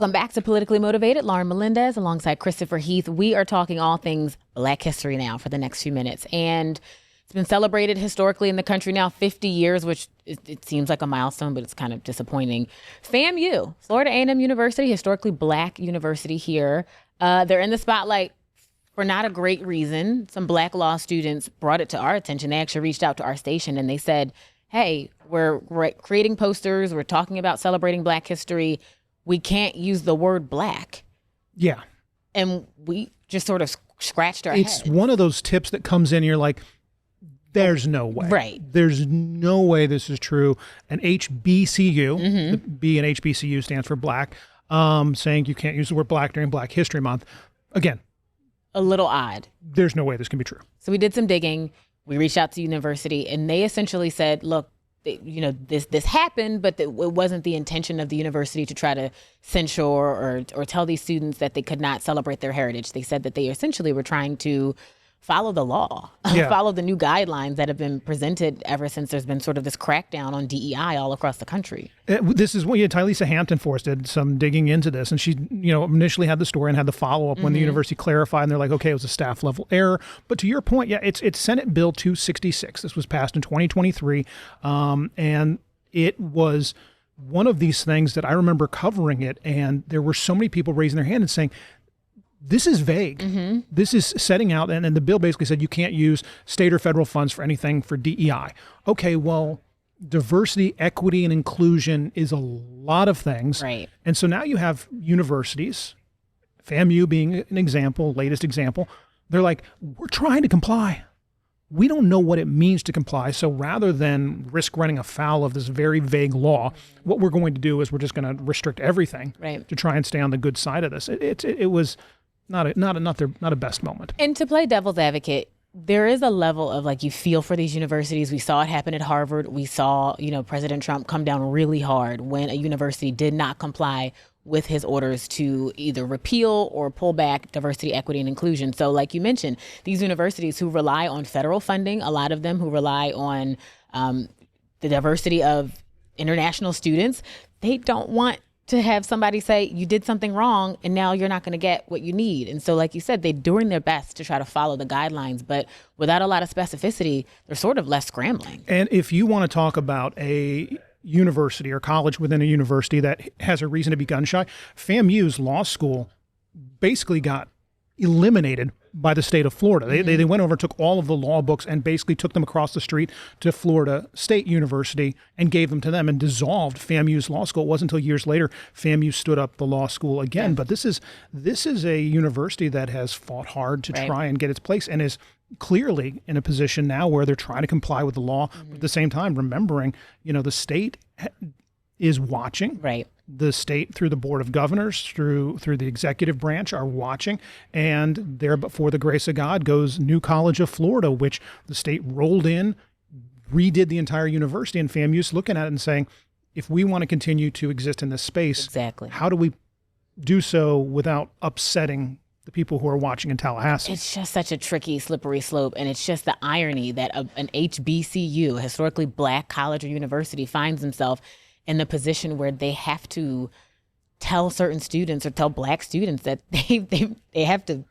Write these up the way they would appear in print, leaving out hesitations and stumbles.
Welcome back to Politically Motivated. Lauren Melendez alongside Christopher Heath. We are talking all things Black history now for the next few minutes. And it's been celebrated historically in the country now 50 years, which it seems like a milestone, but it's kind of disappointing. FAMU, Florida A&M University, historically Black university here. They're in the spotlight for not a great reason. Some Black law students brought it to our attention. They actually reached out to our station and they said, hey, we're creating posters. We're talking about celebrating Black history. We can't use the word Black. Yeah. And we just sort of scratched our heads. It's one of those tips that comes in and you're like, there's no way. Right. There's no way this is true. An HBCU, the B in HBCU stands for Black, saying you can't use the word Black during Black History Month. Again, a little odd. There's no way this can be true. So we did some digging. We reached out to the university and they essentially said, look, this happened, but it wasn't the intention of the university to try to censure or tell these students that they could not celebrate their heritage. They said that they essentially were trying to follow the law, follow the new guidelines that have been presented ever since there's been sort of this crackdown on DEI all across the country. This is what Tylisa Hampton Force did some digging into this. And she, initially had the story and had the follow-up when the university clarified. And they're like, okay, it was a staff level error. But to your point, it's Senate Bill 266. This was passed in 2023. And it was one of these things that I remember covering it. And there were so many people raising their hand and saying, this is vague. This is setting out, and the bill basically said you can't use state or federal funds for anything for DEI. Okay, well, diversity, equity, and inclusion is a lot of things. Right. And so now you have universities, FAMU being an example, latest example, they're like, we're trying to comply. We don't know what it means to comply. So rather than risk running afoul of this very vague law, what we're going to do is we're just going to restrict everything to try and stay on the good side of this. It was not a best moment. And to play devil's advocate, there is a level of you feel for these universities. We saw it happen at Harvard. We saw, President Trump come down really hard when a university did not comply with his orders to either repeal or pull back diversity, equity, and inclusion. So like you mentioned, these universities who rely on federal funding, a lot of them who rely on the diversity of international students, they don't want to have somebody say you did something wrong and now you're not going to get what you need. And so like you said, they're doing their best to try to follow the guidelines, but without a lot of specificity, they're sort of left scrambling. And if you want to talk about a university or college within a university that has a reason to be gun shy, FAMU's law school basically got eliminated by the state of Florida. They went over, took all of the law books and basically took them across the street to Florida State University and gave them to them and dissolved FAMU's law school. It wasn't until years later FAMU stood up the law school again. But this is a university that has fought hard to try and get its place and is clearly in a position now where they're trying to comply with the law, but at the same time remembering, the state is watching. Right. The state, through the Board of Governors, through the executive branch, are watching. And there, but for the grace of God, goes New College of Florida, which the state rolled in, redid the entire university, and FAMU's looking at it and saying, if we want to continue to exist in this space, how do we do so without upsetting the people who are watching in Tallahassee? It's just such a tricky, slippery slope. And it's just the irony that an HBCU, historically Black college or university, finds themselves in the position where they have to tell certain students or tell Black students that they have to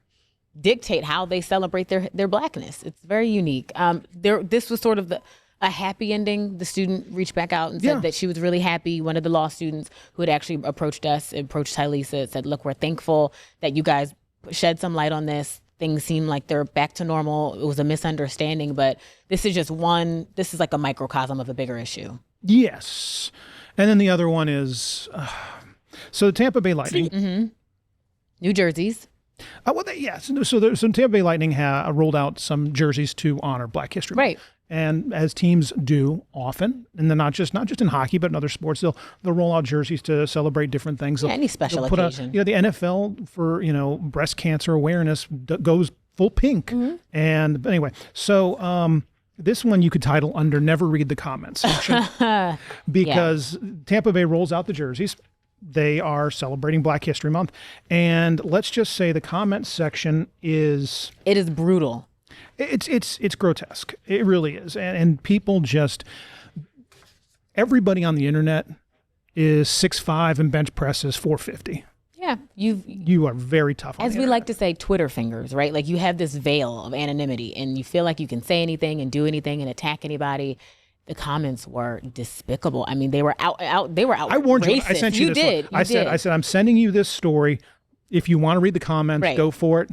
dictate how they celebrate their Blackness. It's very unique. This was sort of a happy ending. The student reached back out and said that she was really happy. One of the law students who had actually approached Tylisa, said, look, we're thankful that you guys shed some light on this. Things seem like they're back to normal. It was a misunderstanding, but this is like a microcosm of a bigger issue. Yes. And then the other one is, so the Tampa Bay Lightning. New jerseys. So Tampa Bay Lightning rolled out some jerseys to honor Black History Month. Right. And as teams do often, and then not just in hockey, but in other sports, they'll roll out jerseys to celebrate different things. Any special occasion. The NFL for, breast cancer awareness goes full pink. And anyway, so this one you could title under Never Read the Comments section because Tampa Bay rolls out the jerseys. They are celebrating Black History Month. And let's just say the comment section is... It is brutal. It's grotesque. It really is. And people just... Everybody on the internet is 6'5" and bench presses 450. Yeah, you are very tough on as the we internet. like to say, Twitter fingers, right? Like you have this veil of anonymity and you feel like you can say anything and do anything and attack anybody. The comments were despicable. I mean, they were they were out. I warned you. I racist. sent you this did. one. I said, I'm sending you this story. If you want to read the comments, Right. go for it.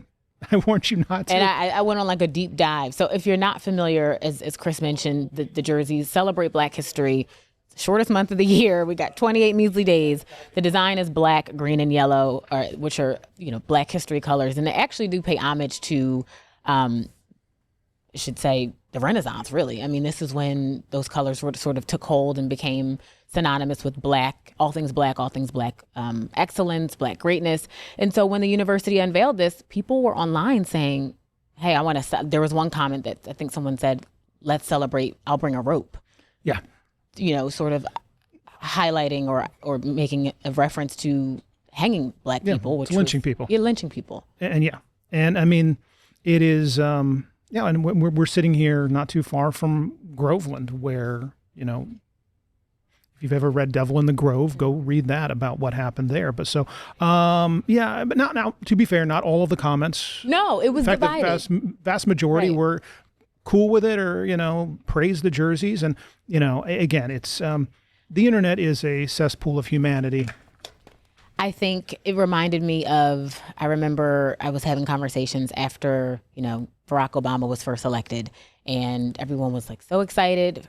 I warned you not to. And I went on like a deep dive. So if you're not familiar, as Chris mentioned, the jerseys celebrate Black history. Shortest month of the year. We got 28 measly days. The design is black, green, and yellow, which are Black history colors, and they actually do pay homage to, I should say, the Renaissance. Really, I mean, this is when those colors sort of took hold and became synonymous with black, all things black, excellence, Black greatness. And so when the university unveiled this, people were online saying, "Hey, I want to." There was one comment that I think someone said, "Let's celebrate. I'll bring a rope." Yeah. Sort of highlighting or making a reference to hanging Black people, which lynching people. Yeah, lynching people. And I mean, it is, and we're sitting here not too far from Groveland, where, if you've ever read Devil in the Grove, go read that about what happened there. But so, but now, to be fair, not all of the comments. No, it was in fact, divided. the vast majority Right. were cool with it, or praise the jerseys. And again, it's the internet is a cesspool of humanity. I think it reminded me of, I remember I was having conversations after Barack Obama was first elected, and everyone was like so excited,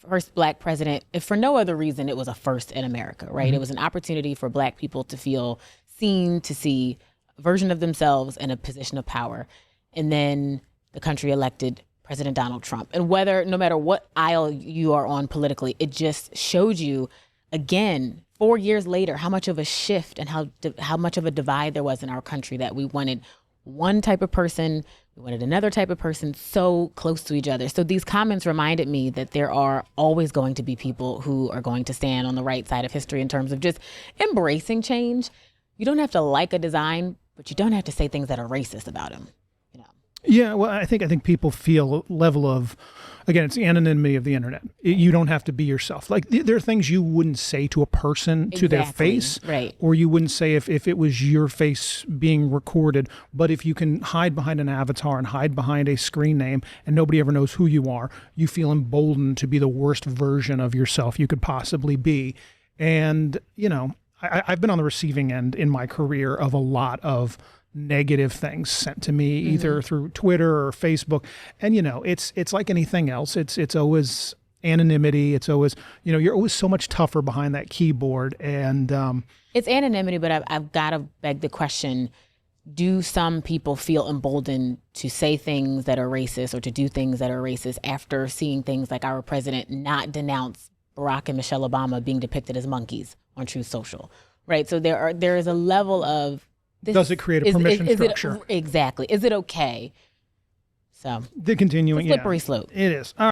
first Black president. If for no other reason, it was a first in America, right? Mm-hmm. It was an opportunity for Black people to feel seen, to see a version of themselves in a position of power. And then the country elected President Donald Trump. And no matter what aisle you are on politically, it just showed you, again, 4 years later, how much of a shift and how much of a divide there was in our country, that we wanted one type of person, we wanted another type of person so close to each other. So these comments reminded me that there are always going to be people who are going to stand on the right side of history in terms of just embracing change. You don't have to like a design, but you don't have to say things that are racist about him. Yeah, well, I think people feel a level of, again, it's the anonymity of the internet. You don't have to be yourself. Like there are things you wouldn't say to a person to their face, right? Or you wouldn't say if it was your face being recorded. But if you can hide behind an avatar and hide behind a screen name and nobody ever knows who you are, you feel emboldened to be the worst version of yourself you could possibly be. And I've been on the receiving end in my career of a lot of negative things sent to me, either through Twitter or Facebook. And, it's like anything else. It's always anonymity. It's always, you're always so much tougher behind that keyboard. And it's anonymity, but I've got to beg the question, do some people feel emboldened to say things that are racist or to do things that are racist after seeing things like our president not denounce Barack and Michelle Obama being depicted as monkeys on Truth Social, right? So there is a level of, does it create a permission structure? Exactly. Is it okay? So the continuing it's a slippery slope. It is.